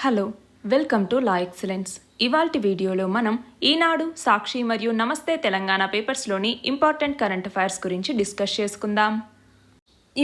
Hello, welcome to law excellence. ఇవాల్టి వీడియోలో మనం ఈనాడు, సాక్షి మరియు నమస్తే తెలంగాణ పేపర్స్లోని ఇంపార్టెంట్ కరెంట్ అఫైర్స్ గురించి డిస్కస్ చేసుకుందాం.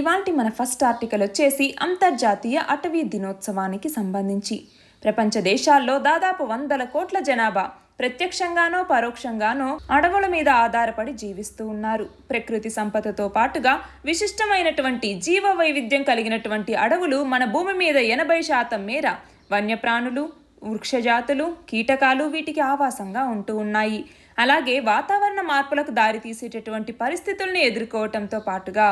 ఇవాల్టి మన ఫస్ట్ ఆర్టికల్ వచ్చేసి అంతర్జాతీయ అటవీ దినోత్సవానికి సంబంధించి. ప్రపంచ దేశాల్లో దాదాపు 100 కోట్ల జనాభా ప్రత్యక్షంగానో పరోక్షంగానో అడవుల మీద ఆధారపడి జీవిస్తూ ఉన్నారు. ప్రకృతి సంపదతో పాటుగా విశిష్టమైనటువంటి జీవ వైవిధ్యం కలిగినటువంటి అడవులు మన భూమి మీద 80% మేర వన్యప్రాణులు, వృక్షజాతులు, కీటకాలు వీటికి ఆవాసంగా ఉంటూ ఉన్నాయి. అలాగే వాతావరణ మార్పులకు దారితీసేటటువంటి పరిస్థితుల్ని ఎదుర్కోవటంతో పాటుగా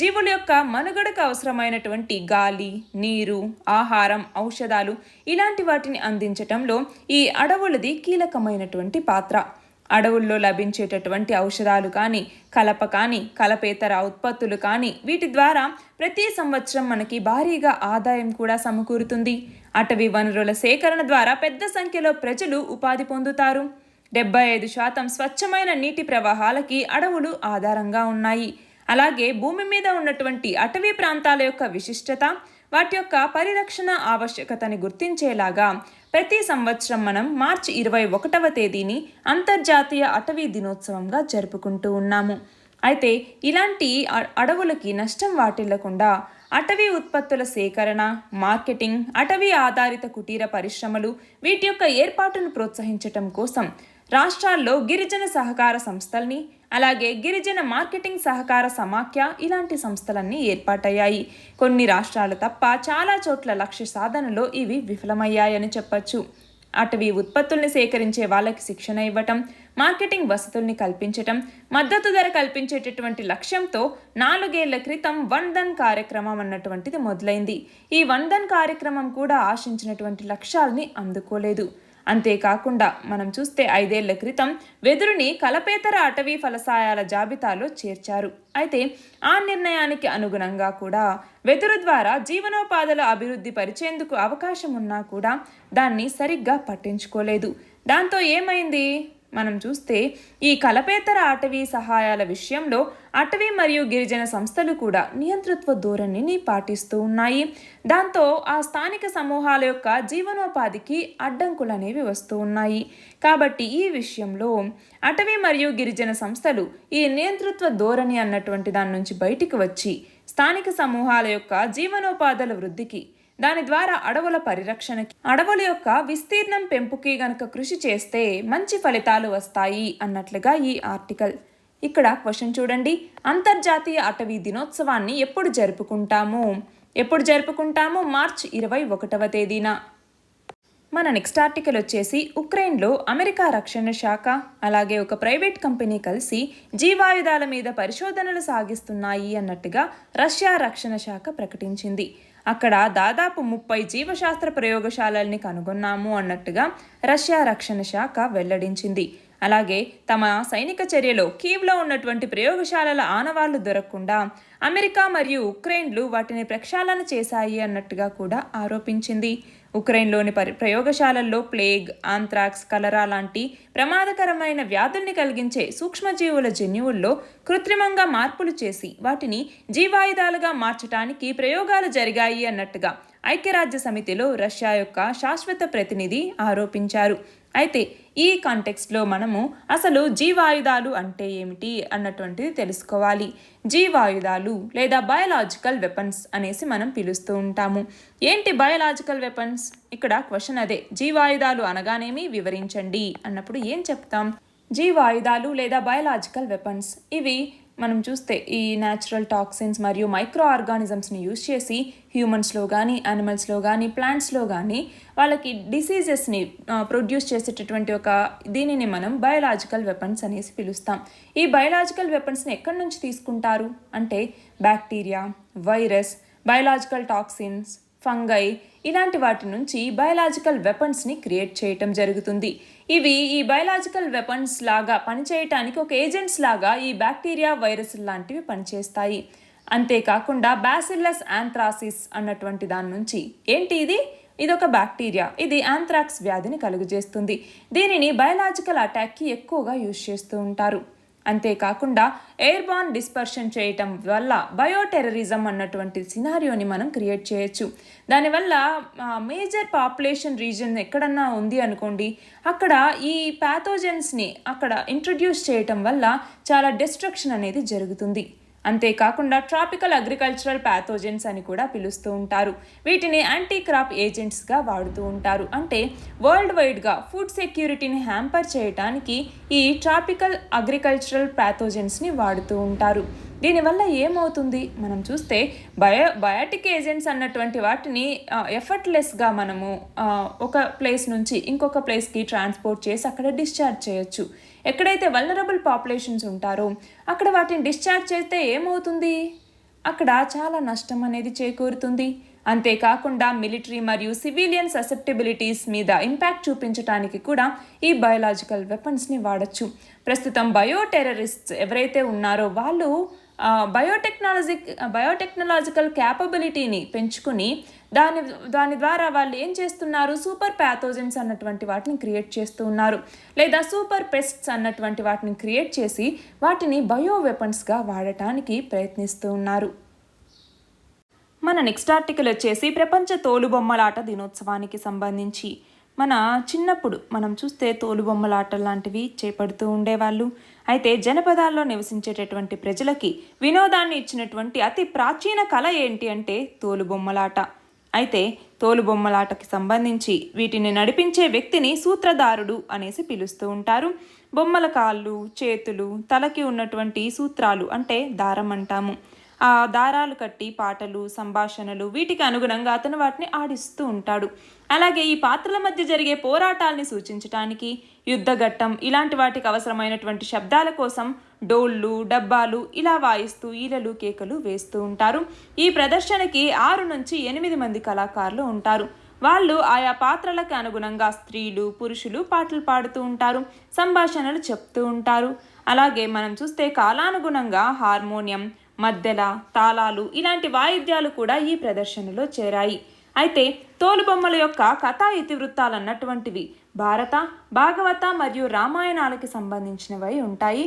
జీవుల యొక్క మనుగడకు అవసరమైనటువంటి గాలి, నీరు, ఆహారం, ఔషధాలు ఇలాంటి వాటిని అందించటంలో ఈ అడవులది కీలకమైనటువంటి పాత్ర. అడవుల్లో లభించేటటువంటి ఔషధాలు కానీ, కలప కానీ, కలపేతర ఉత్పత్తులు కానీ వీటి ద్వారా ప్రతి సంవత్సరం మనకి భారీగా ఆదాయం కూడా సమకూరుతుంది. అటవీ వనరుల సేకరణ ద్వారా పెద్ద సంఖ్యలో ప్రజలు ఉపాధి పొందుతారు. 75% స్వచ్ఛమైన నీటి ప్రవాహాలకి అడవులు ఆధారంగా ఉన్నాయి. అలాగే భూమి మీద ఉన్నటువంటి అటవీ ప్రాంతాల యొక్క విశిష్టత, వాటి యొక్క పరిరక్షణ ఆవశ్యకతని గుర్తించేలాగా ప్రతి సంవత్సరం మనం మార్చి 21వ తేదీని అంతర్జాతీయ అటవీ దినోత్సవంగా జరుపుకుంటూ ఉన్నాము. అయితే ఇలాంటి అడవులకి నష్టం వాటిల్లకుండా అటవీ ఉత్పత్తుల సేకరణ, మార్కెటింగ్, అటవీ ఆధారిత కుటీర పరిశ్రమలు వీటి యొక్క ఏర్పాటును ప్రోత్సహించటం కోసం రాష్ట్రాల్లో గిరిజన సహకార సంస్థల్ని, అలాగే గిరిజన మార్కెటింగ్ సహకార సమాఖ్య ఇలాంటి సంస్థలన్నీ ఏర్పాటయ్యాయి. కొన్ని రాష్ట్రాలు తప్ప చాలా చోట్ల లక్ష్య సాధనలో ఇవి విఫలమయ్యాయని చెప్పచ్చు. అటవీ ఉత్పత్తుల్ని సేకరించే వాళ్ళకి శిక్షణ ఇవ్వటం, మార్కెటింగ్ వసతుల్ని కల్పించటం, మద్దతు ధర కల్పించేటటువంటి లక్ష్యంతో 4 ఏళ్ల క్రితం వన్ ధన్ కార్యక్రమం అన్నటువంటిది మొదలైంది. ఈ వన్ ధన్ కార్యక్రమం కూడా ఆశించినటువంటి లక్ష్యాల్ని అందుకోలేదు. అంతేకాకుండా మనం చూస్తే 5 ఏళ్ల క్రితం వెదురుని కలపేతర అటవీ ఫలసాయాల జాబితాలో చేర్చారు. అయితే ఆ నిర్ణయానికి అనుగుణంగా కూడా వెదురు ద్వారా జీవనోపాధుల అభివృద్ధి పరిచేందుకు అవకాశం ఉన్నా కూడా దాన్ని సరిగ్గా పట్టించుకోలేదు. దాంతో ఏమైంది? మనం చూస్తే ఈ కలపేతర అటవీ సహాయాల విషయంలో అటవీ మరియు గిరిజన సంస్థలు కూడా నియంతృత్వ ధోరణిని పాటిస్తూ ఉన్నాయి. దాంతో ఆ స్థానిక సమూహాల యొక్క జీవనోపాధికి అడ్డంకులు అనేవి వస్తూ ఉన్నాయి. కాబట్టి ఈ విషయంలో అటవీ మరియు గిరిజన సంస్థలు ఈ నియంతృత్వ ధోరణి అన్నటువంటి దాని నుంచి బయటికి వచ్చి స్థానిక సమూహాల యొక్క జీవనోపాధుల వృద్ధికి, దాని ద్వారా అడవుల పరిరక్షణకి, అడవుల యొక్క విస్తీర్ణం పెంపుకి గనక కృషి చేస్తే మంచి ఫలితాలు వస్తాయి అన్నట్లుగా ఈ ఆర్టికల్. ఇక్కడ క్వశ్చన్ చూడండి, అంతర్జాతీయ అటవీ దినోత్సవాన్ని ఎప్పుడు జరుపుకుంటాము? మార్చి 21వ తేదీన. మన నెక్స్ట్ ఆర్టికల్ వచ్చేసి ఉక్రెయిన్లో అమెరికా రక్షణ శాఖ అలాగే ఒక ప్రైవేట్ కంపెనీ కలిసి జీవాయుధాల మీద పరిశోధనలు సాగిస్తున్నాయి అన్నట్టుగా రష్యా రక్షణ శాఖ ప్రకటించింది. అక్కడ దాదాపు 30 జీవశాస్త్ర ప్రయోగశాలల్ని కనుగొన్నాము అన్నట్టుగా రష్యా రక్షణ శాఖ వెల్లడించింది. అలాగే తమ సైనిక చర్యలో కీవ్లో ఉన్నటువంటి ప్రయోగశాలల ఆనవాళ్లు దొరకకుండా అమెరికా మరియు ఉక్రెయిన్లు వాటిని ప్రక్షాళన చేశాయి అన్నట్టుగా కూడా ఆరోపించింది. ఉక్రెయిన్లోని ప్రయోగశాలల్లో ప్లేగ్, ఆంథ్రాక్స్, కలరా లాంటి ప్రమాదకరమైన వ్యాధుల్ని కలిగించే సూక్ష్మజీవుల జన్యువుల్లో కృత్రిమంగా మార్పులు చేసి వాటిని జీవాయుధాలుగా మార్చడానికి ప్రయోగాలు జరిగాయి అన్నట్టుగా ఐక్యరాజ్య సమితిలో రష్యా యొక్క శాశ్వత ప్రతినిధి ఆరోపించారు. అయితే ఈ కాంటెక్స్ట్లో మనము అసలు జీవాయుధాలు అంటే ఏమిటి అన్నటువంటిది తెలుసుకోవాలి. జీవాయుధాలు లేదా బయోలాజికల్ వెపన్స్ అనేసి మనం పిలుస్తూ ఉంటాము. ఏంటి బయోలాజికల్ వెపన్స్? ఇక్కడ క్వశ్చన్ అదే, జీవాయుధాలు అనగానేమి వివరించండి అన్నప్పుడు ఏం చెప్తాం? జీవాయుధాలు లేదా బయోలాజికల్ వెపన్స్ ఇవి మనం చూస్తే ఈ న్యాచురల్ టాక్సిన్స్ మరియు మైక్రో ఆర్గానిజమ్స్ని యూజ్ చేసి హ్యూమన్స్లో కానీ, యానిమల్స్లో కానీ, ప్లాంట్స్లో కానీ వాళ్ళకి డిసీజెస్ని ప్రొడ్యూస్ చేసేటటువంటి ఒక దీనిని మనం బయోలాజికల్ వెపన్స్ అనేసి పిలుస్తాం. ఈ బయోలాజికల్ వెపన్స్ని ఎక్కడి నుంచి తీసుకుంటారు అంటే bacteria, virus, biological toxins, fungi ఇలాంటి వాటి నుంచి బయోలాజికల్ వెపన్స్ని క్రియేట్ చేయటం జరుగుతుంది. ఇవి ఈ బయోలాజికల్ వెపన్స్ లాగా పనిచేయటానికి ఒక ఏజెంట్స్ లాగా ఈ బ్యాక్టీరియా, వైరస్ లాంటివి పనిచేస్తాయి. అంతేకాకుండా బ్యాసిల్లస్ ఆంథ్రాసిస్ అన్నటువంటి దాని నుంచి ఏంటి ఇదొక బ్యాక్టీరియా, ఇది ఆంథ్రాక్స్ వ్యాధిని కలుగజేస్తుంది. దీనిని బయోలాజికల్ అటాక్కి ఎక్కువగా యూజ్ చేస్తూ ఉంటారు. అంతేకాకుండా ఎయిర్బార్న్ డిస్పర్షన్ చేయటం వల్ల బయోటెర్రరిజం అన్నటువంటి సినారియోని మనం క్రియేట్ చేయొచ్చు. దానివల్ల మేజర్ పాపులేషన్ రీజన్ ఎక్కడన్నా ఉంది అనుకోండి, అక్కడ ఈ ప్యాథోజన్స్ని అక్కడ ఇంట్రడ్యూస్ చేయటం వల్ల చాలా డిస్ట్రక్షన్ అనేది జరుగుతుంది. అంతేకాకుండా ట్రాపికల్ అగ్రికల్చరల్ ప్యాథోజన్స్ అని కూడా పిలుస్తూ ఉంటారు. వీటిని యాంటీ క్రాప్ ఏజెంట్స్గా వాడుతూ ఉంటారు. అంటే వరల్డ్ వైడ్గా ఫుడ్ సెక్యూరిటీని హ్యాంపర్ చేయడానికి ఈ ట్రాపికల్ అగ్రికల్చరల్ ప్యాథోజన్స్ని వాడుతూ ఉంటారు. దీనివల్ల ఏమవుతుంది మనం చూస్తే బయోటిక్ ఏజెంట్స్ అన్నటువంటి వాటిని ఎఫర్ట్లెస్గా మనము ఒక ప్లేస్ నుంచి ఇంకొక ప్లేస్కి ట్రాన్స్పోర్ట్ చేసి అక్కడ డిశ్చార్జ్ చేయొచ్చు. ఎక్కడైతే వల్నరబుల్ పాపులేషన్స్ ఉంటారో అక్కడ వాటిని డిశ్చార్జ్ చేస్తే ఏమవుతుంది, అక్కడ చాలా నష్టం అనేది చేకూరుతుంది. అంతేకాకుండా మిలిటరీ మరియు సివిలియన్ ససెప్టిబిలిటీస్ మీద ఇంపాక్ట్ చూపించడానికి కూడా ఈ బయోలాజికల్ వెపన్స్ని ప్రస్తుతం బయోటెర్రరిస్ట్స్ ఎవరైతే ఉన్నారో వాళ్ళు బయోటెక్నాలజికల్ క్యాపబిలిటీని పెంచుకుని దాని ద్వారా వాళ్ళు ఏం చేస్తున్నారు, సూపర్ ప్యాథోజన్స్ అన్నటువంటి వాటిని క్రియేట్ చేస్తూ ఉన్నారు, లేదా సూపర్ పెస్ట్స్ అన్నటువంటి వాటిని క్రియేట్ చేసి వాటిని బయో వెపన్స్గా వాడటానికి ప్రయత్నిస్తూ ఉన్నారు. మన నెక్స్ట్ ఆర్టికల్ వచ్చేసి ప్రపంచ తోలుబొమ్మలాట దినోత్సవానికి సంబంధించి. మన చిన్నప్పుడు మనం చూస్తే తోలుబొమ్మలాట లాంటివి చేపడుతూ ఉండేవాళ్ళు. అయితే జనపదాల్లో నివసించేటటువంటి ప్రజలకి వినోదాన్ని ఇచ్చినటువంటి అతి ప్రాచీన కళ ఏంటి అంటే తోలుబొమ్మలాట. అయితే తోలుబొమ్మలాటకి సంబంధించి వీటిని నడిపించే వ్యక్తిని సూత్రధారుడు అనేసి పిలుస్తూ ఉంటారు. బొమ్మల కాళ్ళు, చేతులు, తలకి ఉన్నటువంటి సూత్రాలు అంటే దారం అంటాము. ఆ దారాలు కట్టి పాటలు, సంభాషణలు వీటికి అనుగుణంగా అతను వాటిని ఆడిస్తూ ఉంటాడు. అలాగే ఈ పాత్రల మధ్య జరిగే పోరాటాల్ని సూచించడానికి యుద్ధఘట్టం ఇలాంటి వాటికి అవసరమైనటువంటి శబ్దాల కోసం డోళ్ళు, డబ్బాలు ఇలా వాయిస్తూ ఈలలు, కేకలు వేస్తూ ఉంటారు. ఈ ప్రదర్శనకి 6 నుంచి 8 మంది కళాకారులు ఉంటారు. వాళ్ళు ఆయా పాత్రలకు అనుగుణంగా స్త్రీలు, పురుషులు పాటలు పాడుతూ ఉంటారు, సంభాషణలు చెప్తూ ఉంటారు. అలాగే మనం చూస్తే కాలానుగుణంగా హార్మోనియం, మద్దెల, తాళాలు ఇలాంటి వాయిద్యాలు కూడా ఈ ప్రదర్శనలో చేరాయి. అయితే తోలుబొమ్మల యొక్క కథా ఇతివృత్తాలు అన్నటువంటివి భారత, భాగవత మరియు రామాయణాలకి సంబంధించినవై ఉంటాయి.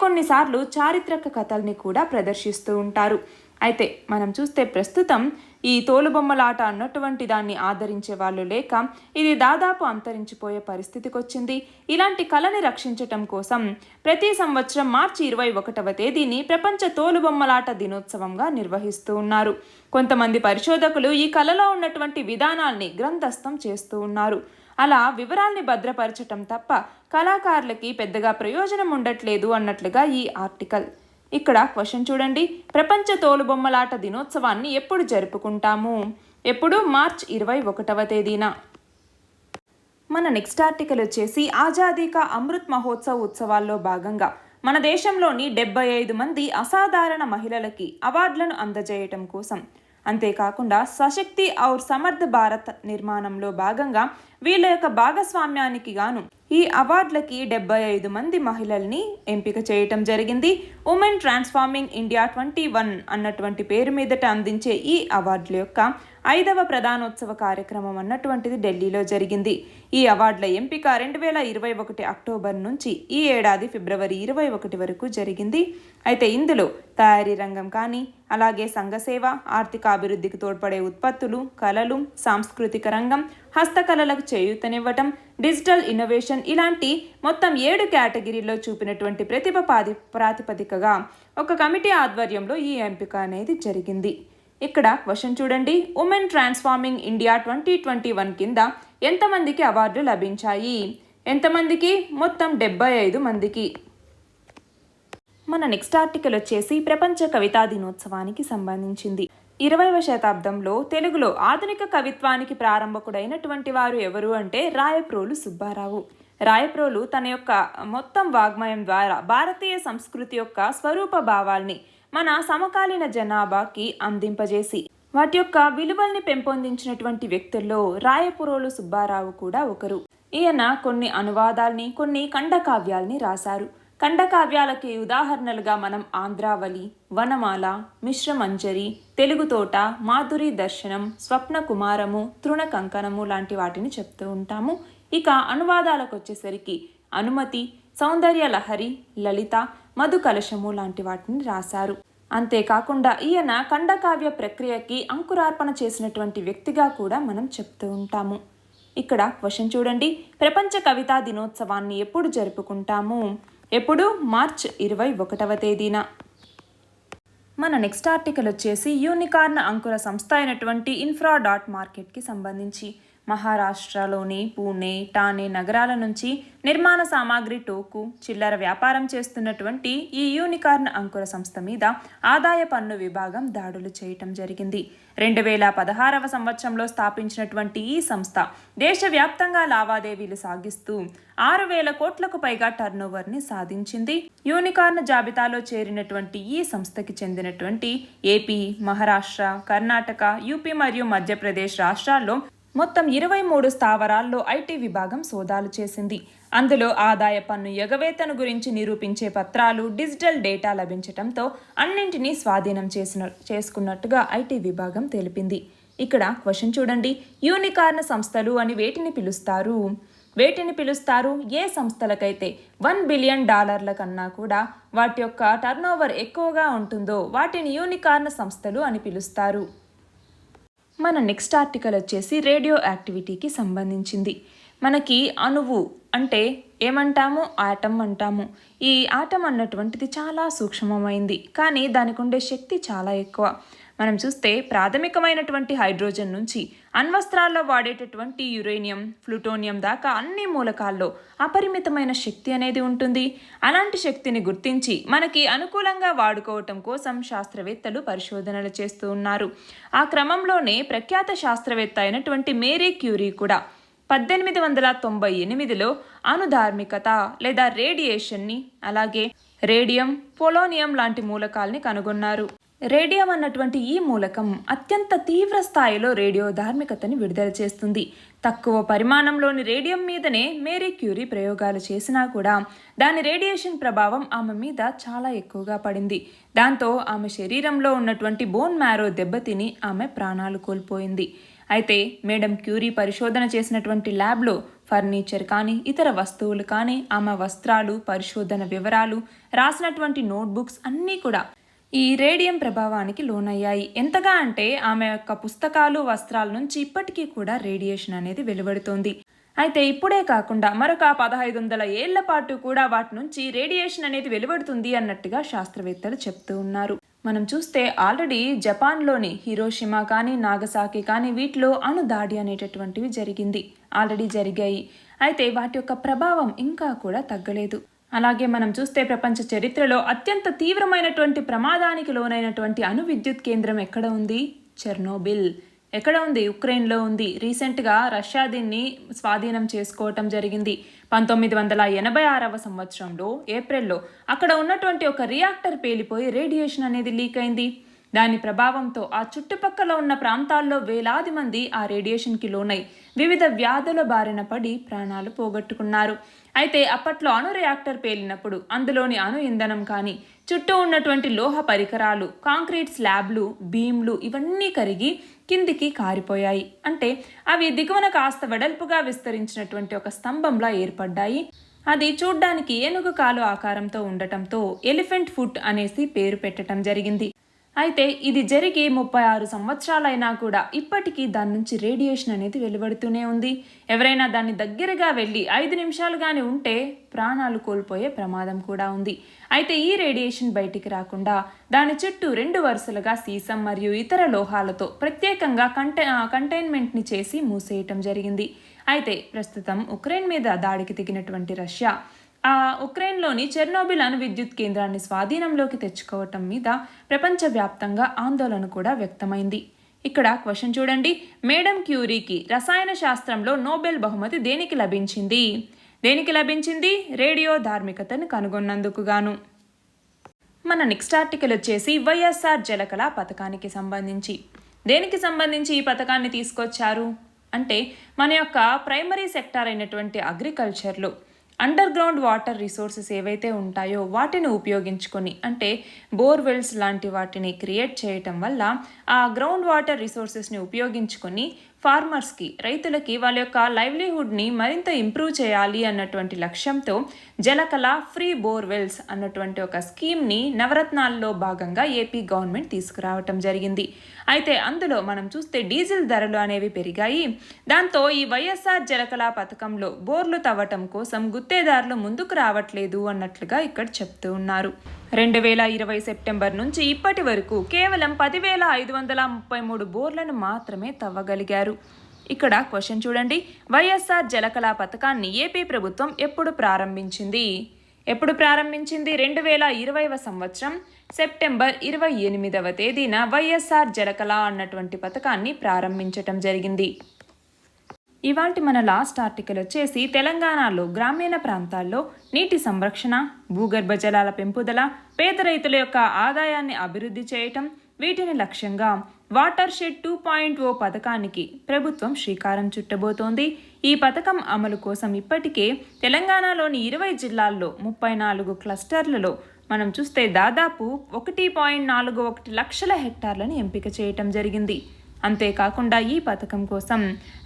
కొన్నిసార్లు చారిత్రక కథల్ని కూడా ప్రదర్శిస్తూ ఉంటారు. అయితే మనం చూస్తే ప్రస్తుతం ఈ తోలుబొమ్మలాట అన్నటువంటి దాన్ని ఆదరించే వాళ్ళు లేక ఇది దాదాపు అంతరించిపోయే పరిస్థితికి వచ్చింది. ఇలాంటి కళని రక్షించటం కోసం ప్రతి సంవత్సరం మార్చి 21వ తేదీని ప్రపంచ తోలుబొమ్మలాట దినోత్సవంగా నిర్వహిస్తూ ఉన్నారు. కొంతమంది పరిశోధకులు ఈ కళలో ఉన్నటువంటి విధానాల్ని గ్రంథస్థం చేస్తూ ఉన్నారు. అలా వివరాల్ని భద్రపరచటం తప్ప కళాకారులకి పెద్దగా ప్రయోజనం ఉండట్లేదు అన్నట్లుగా ఈ ఆర్టికల్. ఇక్కడ క్వశ్చన్ చూడండి, ప్రపంచ తోలుబొమ్మలాట దినోత్సవాన్ని ఎప్పుడు జరుపుకుంటాము? ఎప్పుడు? మార్చ్ 21వ తేదీన. మన నెక్స్ట్ ఆర్టికల్ వచ్చేసి ఆజాదీ కా అమృత్ మహోత్సవ్ ఉత్సవాల్లో భాగంగా మన దేశంలోని 75 మంది అసాధారణ మహిళలకి అవార్డులను అందజేయటం కోసం, అంతేకాకుండా సశక్తి ఔర్ సమర్థ్ భారత్ నిర్మాణంలో భాగంగా వీళ్ళ యొక్క భాగస్వామ్యానికి గాను ఈ అవార్డులకి 75 మంది మహిళల్ని ఎంపిక చేయటం జరిగింది. ఉమెన్ ట్రాన్స్ఫార్మింగ్ ఇండియా 21 అన్నటువంటి పేరు మీదట అందించే ఈ అవార్డుల యొక్క 5వ ప్రధానోత్సవ కార్యక్రమం అన్నటువంటిది ఢిల్లీలో జరిగింది. ఈ అవార్డుల ఎంపిక 2021 అక్టోబర్ నుంచి ఈ ఏడాది ఫిబ్రవరి 21 వరకు జరిగింది. అయితే ఇందులో తయారీ రంగం కానీ, అలాగే సంఘసేవ, ఆర్థికాభివృద్ధికి తోడ్పడే ఉత్పత్తులు, కళలు, సాంస్కృతిక రంగం, హస్తకళలకు చేయూతనివ్వటం, డిజిటల్ ఇన్నోవేషన్ ఇలాంటి మొత్తం 7 కేటగిరీల్లో చూపినటువంటి ప్రతిభ ప్రాతిపదికగా ఒక కమిటీ ఆధ్వర్యంలో ఈ ఎంపిక అనేది జరిగింది. ఇక్కడ క్వశ్చన్ చూడండి, ఉమెన్ ట్రాన్స్ఫార్మింగ్ ఇండియా 2021 కింద ఎంతమందికి అవార్డులు లభించాయి? ఎంతమందికి? మొత్తం 75 మందికి. మన నెక్స్ట్ ఆర్టికల్ వచ్చేసి ప్రపంచ కవితా దినోత్సవానికి సంబంధించింది. 20వ శతాబ్దంలో తెలుగులో ఆధునిక కవిత్వానికి ప్రారంభకుడైనటువంటి వారు ఎవరు అంటే రాయప్రోలు సుబ్బారావు. రాయప్రోలు తన యొక్క మొత్తం వాగ్మయం ద్వారా భారతీయ సంస్కృతి యొక్క స్వరూప భావాల్ని మన సమకాలీన జనాభాకి అందింపజేసి వాటి యొక్క విలువల్ని పెంపొందించినటువంటి వ్యక్తుల్లో రాయప్రోలు సుబ్బారావు కూడా ఒకరు. ఈయన కొన్ని అనువాదాల్ని, కొన్ని ఖండకావ్యాల్ని రాశారు. ఖండకావ్యాలకి ఉదాహరణలుగా మనం ఆంధ్రావళి, వనమాల, మిశ్రమంజరి, తెలుగుతోట, మాధురి దర్శనం, స్వప్న కుమారము, తృణ కంకణము లాంటి వాటిని చెప్తూ ఉంటాము. ఇక అనువాదాలకు వచ్చేసరికి అనుమతి, సౌందర్య లహరి, లలిత, మధు కలశము లాంటి వాటిని రాశారు. అంతేకాకుండా ఈయన ఖండకావ్య ప్రక్రియకి అంకురార్పణ చేసినటువంటి వ్యక్తిగా కూడా మనం చెప్తూ ఉంటాము. ఇక్కడ క్వశ్చన్ చూడండి, ప్రపంచ కవితా దినోత్సవాన్ని ఎప్పుడు జరుపుకుంటాము? ఎప్పుడు? మార్చ్ 21వ తేదీన. మన నెక్స్ట్ ఆర్టికల్ వచ్చేసి యూనికార్న్ అంకుర సంస్థ అయినటువంటి ఇన్ఫ్రా.మార్కెట్కి సంబంధించి. మహారాష్ట్రలోని పూణే, ఠానే నగరాల నుంచి నిర్మాణ సామాగ్రి, టోకు, చిల్లర వ్యాపారం చేస్తున్నటువంటి ఈ యూనికార్న్ అంకుర సంస్థ మీద ఆదాయ పన్ను విభాగం దాడులు చేయటం జరిగింది. 2016వ సంవత్సరంలో స్థాపించినటువంటి ఈ సంస్థ దేశవ్యాప్తంగా లావాదేవీలు సాగిస్తూ 6,000 కోట్లకు పైగా టర్నోవర్ని సాధించింది. యూనికార్న్ జాబితాలో చేరినటువంటి ఈ సంస్థకి చెందినటువంటి ఏపీ, మహారాష్ట్ర, కర్ణాటక, యూపీ మరియు మధ్యప్రదేశ్ రాష్ట్రాల్లో మొత్తం 23 స్థావరాల్లో ఐటీ విభాగం సోదాలు చేసింది. అందులో ఆదాయ పన్ను ఎగవేతను గురించి నిరూపించే పత్రాలు, డిజిటల్ డేటా లభించడంతో అన్నింటినీ స్వాధీనం చేసుకున్నట్టుగా ఐటీ విభాగం తెలిపింది. ఇక్కడ క్వశ్చన్ చూడండి, యూనికార్న్ సంస్థలు అని వేటిని పిలుస్తారు? ఏ సంస్థలకైతే $1 బిలియన్ కన్నా కూడా వాటి యొక్క టర్నోవర్ ఎక్కువగా ఉంటుందో వాటిని యూనికార్న్ సంస్థలు అని పిలుస్తారు. మన నెక్స్ట్ ఆర్టికల్ వచ్చేసి రేడియో యాక్టివిటీకి సంబంధించింది. మనకి అణువు అంటే ఏమంటాము? ఆటం అంటాము. ఈ ఆటం అన్నటువంటిది చాలా సూక్ష్మమైంది, కానీ దానికి ఉండే శక్తి చాలా ఎక్కువ. మనం చూస్తే ప్రాథమికమైనటువంటి హైడ్రోజన్ నుంచి అణ్వస్త్రాల్లో వాడేటటువంటి యురేనియం, ప్లూటోనియం దాకా అన్ని మూలకాల్లో అపరిమితమైన శక్తి అనేది ఉంటుంది. అలాంటి శక్తిని గుర్తించి మనకి అనుకూలంగా వాడుకోవటం కోసం శాస్త్రవేత్తలు పరిశోధనలు చేస్తూ ఉన్నారు. ఆ క్రమంలోనే ప్రఖ్యాత శాస్త్రవేత్త అయినటువంటి మేరీ క్యూరీ కూడా 1898లో అణుధార్మికత లేదా రేడియేషన్ని, అలాగే రేడియం, పొలోనియం లాంటి మూలకాల్ని కనుగొన్నారు. రేడియం అన్నటువంటి ఈ మూలకం అత్యంత తీవ్ర స్థాయిలో రేడియో ధార్మికతని విడుదల చేస్తుంది. తక్కువ పరిమాణంలోని రేడియం మీదనే మేరీ క్యూరీ ప్రయోగాలు చేసినా కూడా దాని రేడియేషన్ ప్రభావం ఆమె మీద చాలా ఎక్కువగా పడింది. దాంతో ఆమె శరీరంలో ఉన్నటువంటి బోన్ మ్యారో దెబ్బతిని ఆమె ప్రాణాలు కోల్పోయింది. అయితే మేడం క్యూరీ పరిశోధన చేసినటువంటి ల్యాబ్లో ఫర్నిచర్ కానీ, ఇతర వస్తువులు కానీ, ఆమె వస్త్రాలు, పరిశోధన వివరాలు, రాసినటువంటి నోట్బుక్స్ అన్నీ కూడా ఈ రేడియం ప్రభావానికి లోనయ్యాయి. ఎంతగా అంటే ఆమె యొక్క పుస్తకాలు, వస్త్రాల నుంచి ఇప్పటికీ కూడా రేడియేషన్ అనేది వెలువడుతోంది. అయితే ఇప్పుడే కాకుండా మరొక 1500 ఏళ్ల పాటు కూడా వాటి నుంచి రేడియేషన్ అనేది వెలువడుతుంది అన్నట్టుగా శాస్త్రవేత్తలు చెప్తూ ఉన్నారు. మనం చూస్తే ఆల్రెడీ జపాన్లోని హిరోషిమా కానీ, నాగసాకి కానీ వీటిలో అణు దాడి అనేటటువంటివి ఆల్రెడీ జరిగాయి. అయితే వాటి యొక్క ప్రభావం ఇంకా కూడా తగ్గలేదు. అలాగే మనం చూస్తే ప్రపంచ చరిత్రలో అత్యంత తీవ్రమైనటువంటి ప్రమాదానికి లోనైనటువంటి అణు విద్యుత్ కేంద్రం ఎక్కడ ఉంది? చెర్నోబిల్. ఎక్కడ ఉంది? ఉక్రెయిన్లో ఉంది. రీసెంట్గా రష్యా దీన్ని స్వాధీనం చేసుకోవటం జరిగింది. 1986వ సంవత్సరంలో ఏప్రిల్లో అక్కడ ఉన్నటువంటి ఒక రియాక్టర్ పేలిపోయి రేడియేషన్ అనేది లీక్ అయింది. దాని ప్రభావంతో ఆ చుట్టుపక్కల ఉన్న ప్రాంతాల్లో వేలాది మంది ఆ రేడియేషన్కి లోనై వివిధ వ్యాధుల బారిన పడి ప్రాణాలు పోగొట్టుకున్నారు. అయితే అప్పట్లో అణు రియాక్టర్ పేలినప్పుడు అందులోని అణు ఇంధనం కానీ, చుట్టూ ఉన్నటువంటి లోహ పరికరాలు, కాంక్రీట్ స్లాబ్లు, బీమ్లు ఇవన్నీ కరిగి కిందికి కారిపోయాయి. అంటే అవి దిగువన కాస్త వెడల్పుగా విస్తరించినటువంటి ఒక స్తంభంలా ఏర్పడ్డాయి. అది చూడ్డానికి ఏనుగు కాలు ఆకారంతో ఉండటంతో ఎలిఫెంట్ ఫుట్ అనేసి పేరు పెట్టడం జరిగింది. అయితే ఇది జరిగి 36 సంవత్సరాలైనా కూడా ఇప్పటికీ దాని నుంచి రేడియేషన్ అనేది వెలువడుతూనే ఉంది. ఎవరైనా దాన్ని దగ్గరగా వెళ్ళి 5 నిమిషాలు కానీ ఉంటే ప్రాణాలు కోల్పోయే ప్రమాదం కూడా ఉంది. అయితే ఈ రేడియేషన్ బయటికి రాకుండా దాని చుట్టూ 2 వరుసలుగా సీసం మరియు ఇతర లోహాలతో ప్రత్యేకంగా కంటైన్మెంట్ని చేసి మూసేయటం జరిగింది. అయితే ప్రస్తుతం ఉక్రెయిన్ మీద దాడికి దిగినటువంటి రష్యా ఆ ఉక్రెయిన్లోని చెర్నోబిల్ అణు విద్యుత్ కేంద్రాన్ని స్వాధీనంలోకి తెచ్చుకోవటం మీద ప్రపంచవ్యాప్తంగా ఆందోళన కూడా వ్యక్తమైంది. ఇక్కడ క్వశ్చన్ చూడండి, మేడం క్యూరీకి రసాయన శాస్త్రంలో నోబెల్ బహుమతి దేనికి లభించింది? రేడియో ధార్మికతను కనుగొన్నందుకు గాను. మన నెక్స్ట్ ఆర్టికల్ వచ్చేసి వైఎస్ఆర్ జలకళ పథకానికి సంబంధించి. దేనికి సంబంధించి ఈ పథకాన్ని తీసుకొచ్చారు అంటే మన యొక్క ప్రైమరీ సెక్టార్ అయినటువంటి అగ్రికల్చర్లో అండర్ గ్రౌండ్ వాటర్ రిసోర్సెస్ ఏవైతే ఉంటాయో వాటిని ఉపయోగించుకొని, అంటే బోర్వెల్స్ లాంటి వాటిని క్రియేట్ చేయటం వల్ల ఆ గ్రౌండ్ వాటర్ రిసోర్సెస్ని ఉపయోగించుకొని ఫార్మర్స్కి రైతులకి వాళ్ళ యొక్క లైవ్లీహుడ్ని మరింత ఇంప్రూవ్ చేయాలి అన్నటువంటి లక్ష్యంతో జలకళ ఫ్రీ బోర్వెల్స్ అన్నటువంటి ఒక స్కీమ్ని నవరత్నాల్లో భాగంగా ఏపీ గవర్నమెంట్ తీసుకురావటం జరిగింది. అయితే అందులో మనం చూస్తే డీజిల్ ధరలు అనేవి పెరిగాయి. దాంతో ఈ వైఎస్ఆర్ జలకళ పథకంలో బోర్లు తవ్వటం కోసం గుత్తేదారులు ముందుకు రావట్లేదు అన్నట్లుగా ఇక్కడ చెప్తూ ఉన్నారు. 2020 సెప్టెంబర్ నుంచి ఇప్పటి వరకు కేవలం 10,533 బోర్లను మాత్రమే తవ్వగలిగారు. ఇక్కడ క్వశ్చన్ చూడండి, వైఎస్ఆర్ జలకళ పథకాన్ని ఏపీ ప్రభుత్వం ఎప్పుడు ప్రారంభించింది? 2020వ సంవత్సరం సెప్టెంబర్ 28వ తేదీన వైఎస్ఆర్ జలకళ అన్నటువంటి పథకాన్ని ప్రారంభించటం జరిగింది. ఇవాల్టి మన లాస్ట్ ఆర్టికల్ వచ్చేసి తెలంగాణలో గ్రామీణ ప్రాంతాల్లో నీటి సంరక్షణ, భూగర్భ జలాల పెంపుదల, పేద రైతుల యొక్క ఆదాయాన్ని అభివృద్ధి చేయటం, వీటిని లక్ష్యంగా వాటర్ షెడ్ 2.0 పథకానికి ప్రభుత్వం శ్రీకారం చుట్టబోతోంది. ఈ పథకం అమలు కోసం ఇప్పటికే తెలంగాణలోని 20 జిల్లాల్లో 34 క్లస్టర్లలో మనం చూస్తే దాదాపు 1.41 లక్షల హెక్టార్లను ఎంపిక చేయటం జరిగింది. అంతేకాకుండా ఈ పథకం కోసం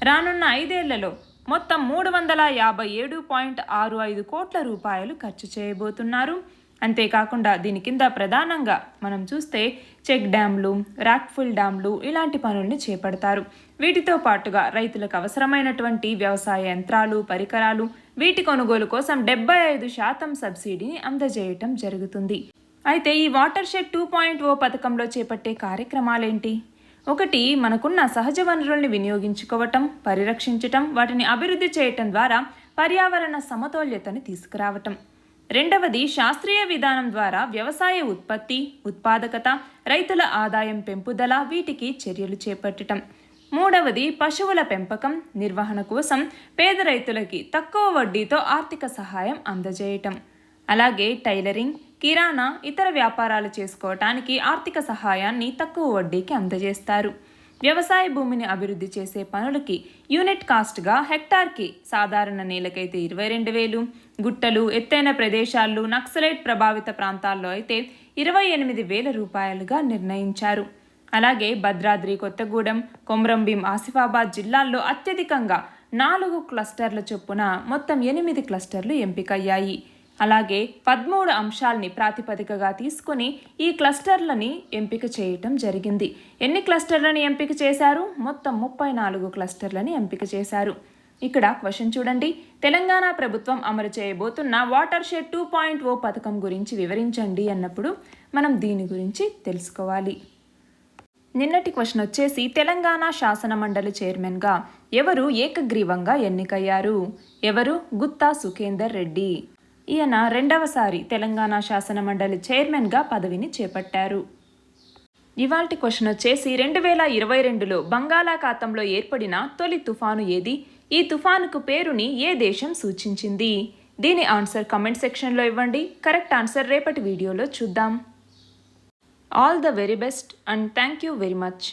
రానున్న 5 ఏళ్లలో మొత్తం 357.65 కోట్ల రూపాయలు ఖర్చు చేయబోతున్నారు. అంతేకాకుండా దీని కింద ప్రధానంగా మనం చూస్తే చెక్ డ్యాంలు, రాక్ఫుల్ డ్యాంలు ఇలాంటి పనుల్ని చేపడతారు. వీటితో పాటుగా రైతులకు అవసరమైనటువంటి వ్యవసాయ యంత్రాలు, పరికరాలు వీటి కొనుగోలు కోసం 75% సబ్సిడీని అందజేయటం జరుగుతుంది. అయితే ఈ వాటర్ షెడ్ 2.0 పథకంలో చేపట్టే కార్యక్రమాలేంటి? ఒకటి, మనకున్న సహజ వనరుల్ని వినియోగించుకోవటం, పరిరక్షించటం, వాటిని అభివృద్ధి చేయటం ద్వారా పర్యావరణ సమతౌల్యతను తీసుకురావటం. రెండవది, శాస్త్రీయ విధానం ద్వారా వ్యవసాయ ఉత్పత్తి, ఉత్పాదకత, రైతుల ఆదాయం పెంపుదల వీటికి చర్యలు చేపట్టటం. మూడవది, పశువుల పెంపకం, నిర్వహణ కోసం పేద రైతులకి తక్కువ వడ్డీతో ఆర్థిక సహాయం అందజేయటం. అలాగే టైలరింగ్, కిరాణా, ఇతర వ్యాపారాలు చేసుకోవటానికి ఆర్థిక సహాయాన్ని తక్కువ వడ్డీకి అందజేస్తారు. వ్యవసాయ భూమిని అభివృద్ధి చేసే పనులకి యూనిట్ కాస్ట్గా హెక్టార్కి సాధారణ నేలకైతే 22,000, గుట్టలు, ఎత్తైన ప్రదేశాలు, నక్సలైట్ ప్రభావిత ప్రాంతాల్లో అయితే 28,000 రూపాయలుగా నిర్ణయించారు. అలాగే భద్రాద్రి కొత్తగూడెం, కొమ్రంభీం, ఆసిఫాబాద్ జిల్లాల్లో అత్యధికంగా 4 క్లస్టర్ల చొప్పున మొత్తం 8 క్లస్టర్లు ఎంపికయ్యాయి. అలాగే 13 అంశాల్ని ప్రాతిపదికగా తీసుకుని ఈ క్లస్టర్లని ఎంపిక చేయటం జరిగింది. ఎన్ని క్లస్టర్లని ఎంపిక చేశారు? మొత్తం 34 క్లస్టర్లని ఎంపిక చేశారు. ఇక్కడ క్వశ్చన్ చూడండి, తెలంగాణ ప్రభుత్వం అమలు చేయబోతున్న వాటర్ షెడ్ 2.0 పథకం గురించి వివరించండి అన్నప్పుడు మనం దీని గురించి తెలుసుకోవాలి. నిన్నటి క్వశ్చన్ వచ్చేసి తెలంగాణ శాసన మండలి చైర్మన్గా ఎవరు ఏకగ్రీవంగా ఎన్నికయ్యారు? ఎవరు? గుత్తా సుఖేందర్ రెడ్డి. ఈయన 2వసారి తెలంగాణ శాసన మండలి చైర్మన్గా పదవిని చేపట్టారు. ఇవాల్టి క్వశ్చన్ వచ్చేసి 2022లో బంగాళాఖాతంలో ఏర్పడిన తొలి తుఫాను ఏది? ఈ తుఫానుకు పేరుని ఏ దేశం సూచించింది? దీని ఆన్సర్ కమెంట్ సెక్షన్లో ఇవ్వండి. కరెక్ట్ ఆన్సర్ రేపటి వీడియోలో చూద్దాం. All the very best and thank you very much.